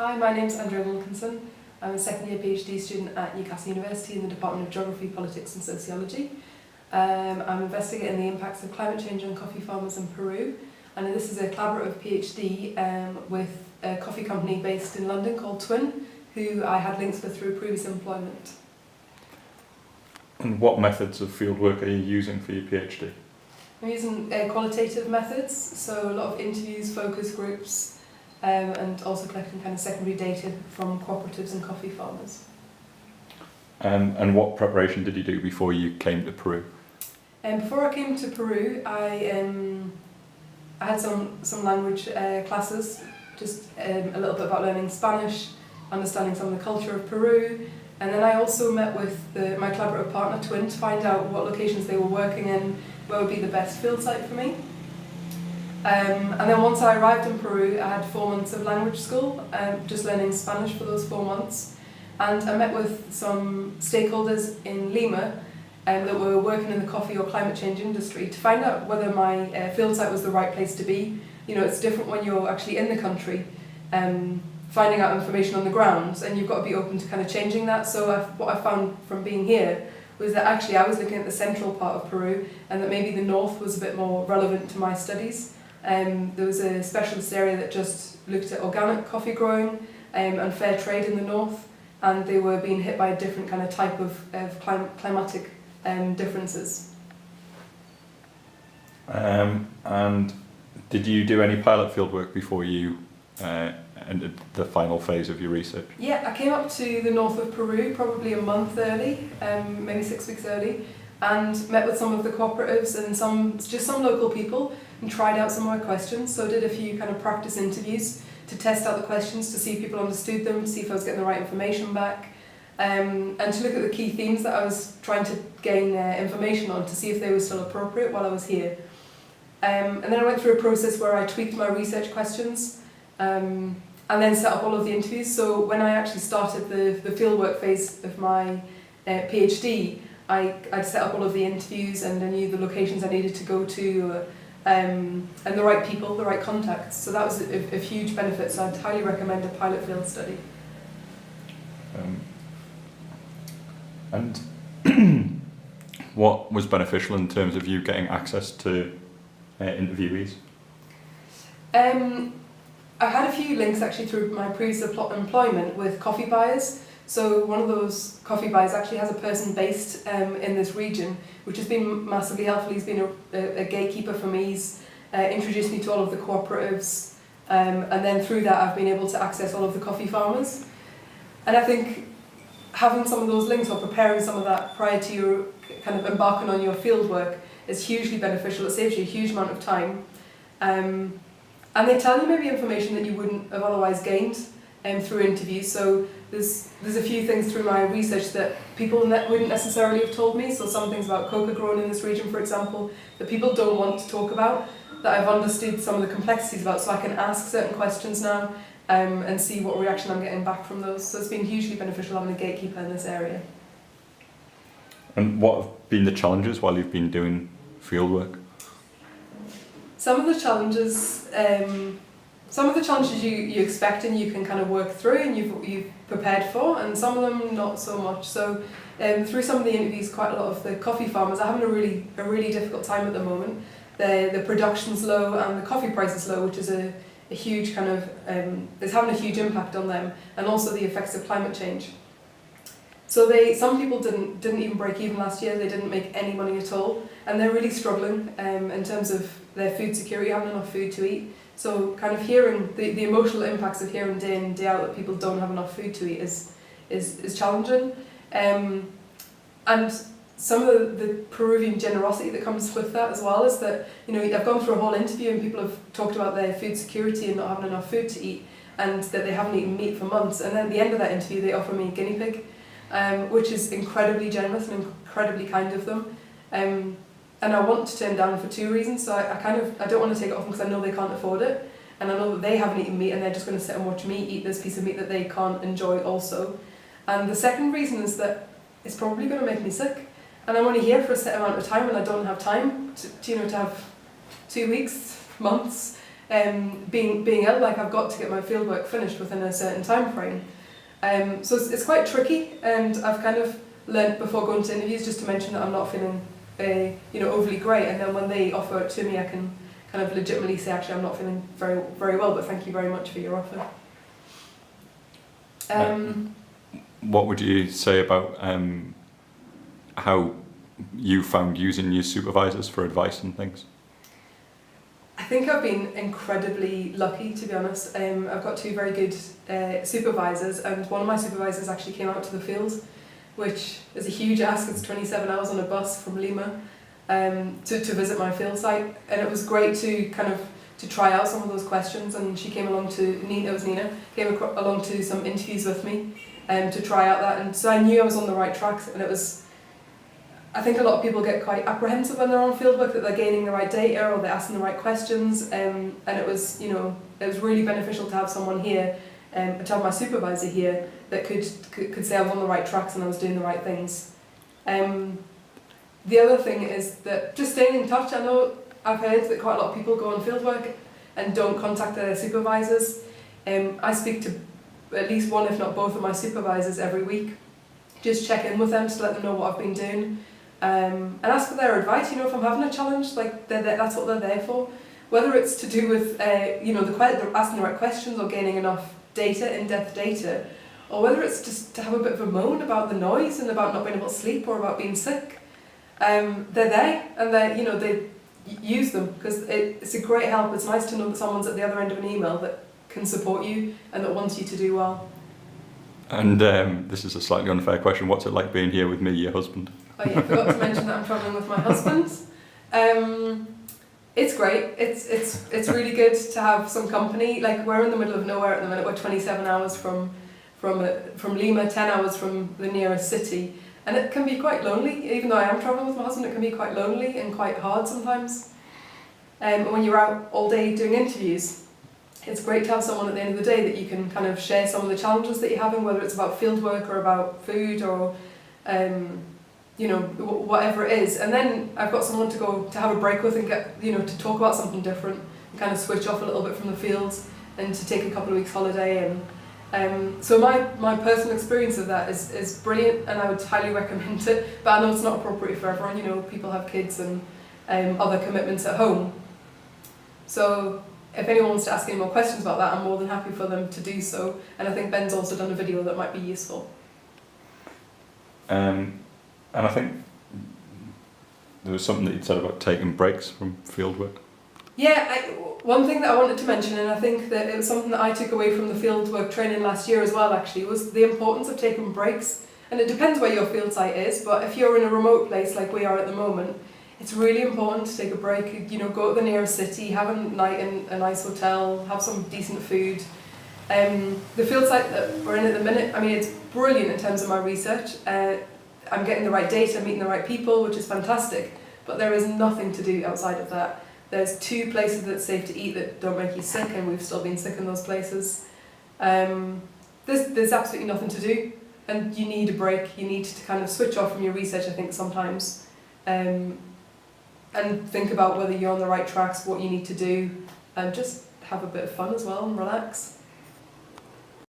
Hi, my name's Andrea Wilkinson. I'm a second year PhD student at Newcastle University in the Department of Geography, Politics and Sociology. I'm investigating the impacts of climate change on coffee farmers in Peru, and this is a collaborative PhD with a coffee company based in London called Twin, who I had links with through previous employment. And what methods of fieldwork are you using for your PhD? I'm using qualitative methods, so a lot of interviews, focus groups, and also collecting kind of secondary data from cooperatives and coffee farmers. And what preparation did you do before you came to Peru? Before I came to Peru, I had some language classes, just a little bit about learning Spanish, understanding some of the culture of Peru, and then I also met with my collaborative partner Twin to find out what locations they were working in, where would be the best field site for me. And then once I arrived in Peru, I had 4 months of language school, just learning Spanish for those 4 months. And I met with some stakeholders in Lima that were working in the coffee or climate change industry to find out whether my field site was the right place to be. You know, it's different when you're actually in the country, finding out information on the ground, and you've got to be open to kind of changing that. So what I found from being here was that actually I was looking at the central part of Peru, and that maybe the north was a bit more relevant to my studies. There was a specialist area that just looked at organic coffee growing and fair trade in the north, and they were being hit by a different kind of type of climatic differences. And did you do any pilot fieldwork before you entered the final phase of your research? Yeah, I came up to the north of Peru probably a month early, maybe 6 weeks early, and met with some of the cooperatives and just some local people and tried out some of my questions. So I did a few kind of practice interviews to test out the questions, to see if people understood them, to see if I was getting the right information back, and to look at the key themes that I was trying to gain information on, to see if they were still appropriate while I was here. And then I went through a process where I tweaked my research questions and then set up all of the interviews. So when I actually started the fieldwork phase of my PhD, I'd set up all of the interviews, and I knew the locations I needed to go to, and the right people, the right contacts. So that was a huge benefit, so I'd highly recommend a pilot field study. And what was beneficial in terms of you getting access to interviewees? I had a few links actually through my previous employment with coffee buyers. So one of those coffee buyers actually has a person based in this region, which has been massively helpful. He's been a gatekeeper for me. He's introduced me to all of the cooperatives, and then through that I've been able to access all of the coffee farmers. And I think having some of those links or preparing some of that prior to you kind of embarking on your field work is hugely beneficial. It saves you a huge amount of time. And they tell you maybe information that you wouldn't have otherwise gained through interviews. So there's a few things through my research that people wouldn't necessarily have told me. So some things about coca grown in this region, for example, that people don't want to talk about, that I've understood some of the complexities about, so I can ask certain questions now and see what reaction I'm getting back from those. So it's been hugely beneficial having a gatekeeper in this area. And what have been the challenges while you've been doing fieldwork? Some of the challenges you expect and you can kind of work through and you've prepared for, and some of them not so much. So through some of the interviews, quite a lot of the coffee farmers are having a really difficult time at the moment. The production's low and the coffee price is low, which is a huge kind of it's having a huge impact on them, and also the effects of climate change. So some people didn't even break even last year. They didn't make any money at all, and they're really struggling in terms of their food security, having enough food to eat. So kind of hearing the emotional impacts of hearing day in, day out that people don't have enough food to eat is challenging. And some of the Peruvian generosity that comes with that as well is that, you know, I've gone through a whole interview and people have talked about their food security and not having enough food to eat, and that they haven't eaten meat for months. And then at the end of that interview, they offer me a guinea pig, which is incredibly generous and incredibly kind of them. And I want to turn down for 2 reasons. So I don't want to take it off them because I know they can't afford it, and I know that they haven't eaten meat and they're just going to sit and watch me eat this piece of meat that they can't enjoy also. And the second reason is that it's probably going to make me sick, and I'm only here for a set amount of time, and I don't have time to have 2 weeks, months being ill, like I've got to get my fieldwork finished within a certain time frame. So it's quite tricky, and I've kind of learnt before going to interviews just to mention that I'm not feeling overly great, and then when they offer it to me, I can kind of legitimately say, actually, I'm not feeling very, very well, but thank you very much for your offer. What would you say about how you found using your supervisors for advice and things? I think I've been incredibly lucky, to be honest. I've got two very good supervisors, and one of my supervisors actually came out to the field, which is a huge ask. It's 27 hours on a bus from Lima to visit my field site, and it was great to kind of to try out some of those questions. And she came along to Nina came along to some interviews with me to try out that, and so I knew I was on the right tracks. And it was, I think a lot of people get quite apprehensive when they're on fieldwork that they're gaining the right data or they're asking the right questions, and it was it was really beneficial to have someone here, to have my supervisor here that could say I was on the right tracks and I was doing the right things. The other thing is that just staying in touch. I know I've heard that quite a lot of people go on fieldwork and don't contact their supervisors. I speak to at least one, if not both, of my supervisors every week. Just check in with them to let them know what I've been doing, and ask for their advice. If I'm having a challenge, like that's what they're there for. Whether it's to do with asking the right questions or gaining enough data, in-depth data, or whether it's just to have a bit of a moan about the noise and about not being able to sleep or about being sick. They're there, and they use them because it's a great help. It's nice to know that someone's at the other end of an email that can support you and that wants you to do well. And this is a slightly unfair question. What's it like being here with me, your husband? Oh yeah, I forgot to mention that I'm travelling with my husband. It's great. It's really good to have some company. Like, we're in the middle of nowhere at the minute. We're 27 hours from Lima, 10 hours from the nearest city, and it can be quite lonely. Even though I am travelling with my husband, it can be quite lonely and quite hard sometimes. And when you're out all day doing interviews, it's great to have someone at the end of the day that you can kind of share some of the challenges that you're having, whether it's about fieldwork or about food or whatever it is. And then I've got someone to go to have a break with and get to talk about something different and kind of switch off a little bit from the fields and to take a couple of weeks holiday. And so my personal experience of that is brilliant, and I would highly recommend it. But I know it's not appropriate for everyone. People have kids and other commitments at home. So if anyone wants to ask any more questions about that, I'm more than happy for them to do so. And I think Ben's also done a video that might be useful. And I think there was something that you'd said about taking breaks from fieldwork. Yeah, one thing that I wanted to mention, and I think that it was something that I took away from the fieldwork training last year as well, actually, was the importance of taking breaks. And it depends where your field site is, but if you're in a remote place like we are at the moment, it's really important to take a break. Go to the nearest city, have a night in a nice hotel, have some decent food. The field site that we're in at the minute, it's brilliant in terms of my research. I'm getting the right data, meeting the right people, which is fantastic, but there is nothing to do outside of that. There's 2 places that's safe to eat that don't make you sick, and we've still been sick in those places. There's absolutely nothing to do, and you need a break. You need to kind of switch off from your research, I think, sometimes, and think about whether you're on the right tracks, what you need to do, and just have a bit of fun as well and relax.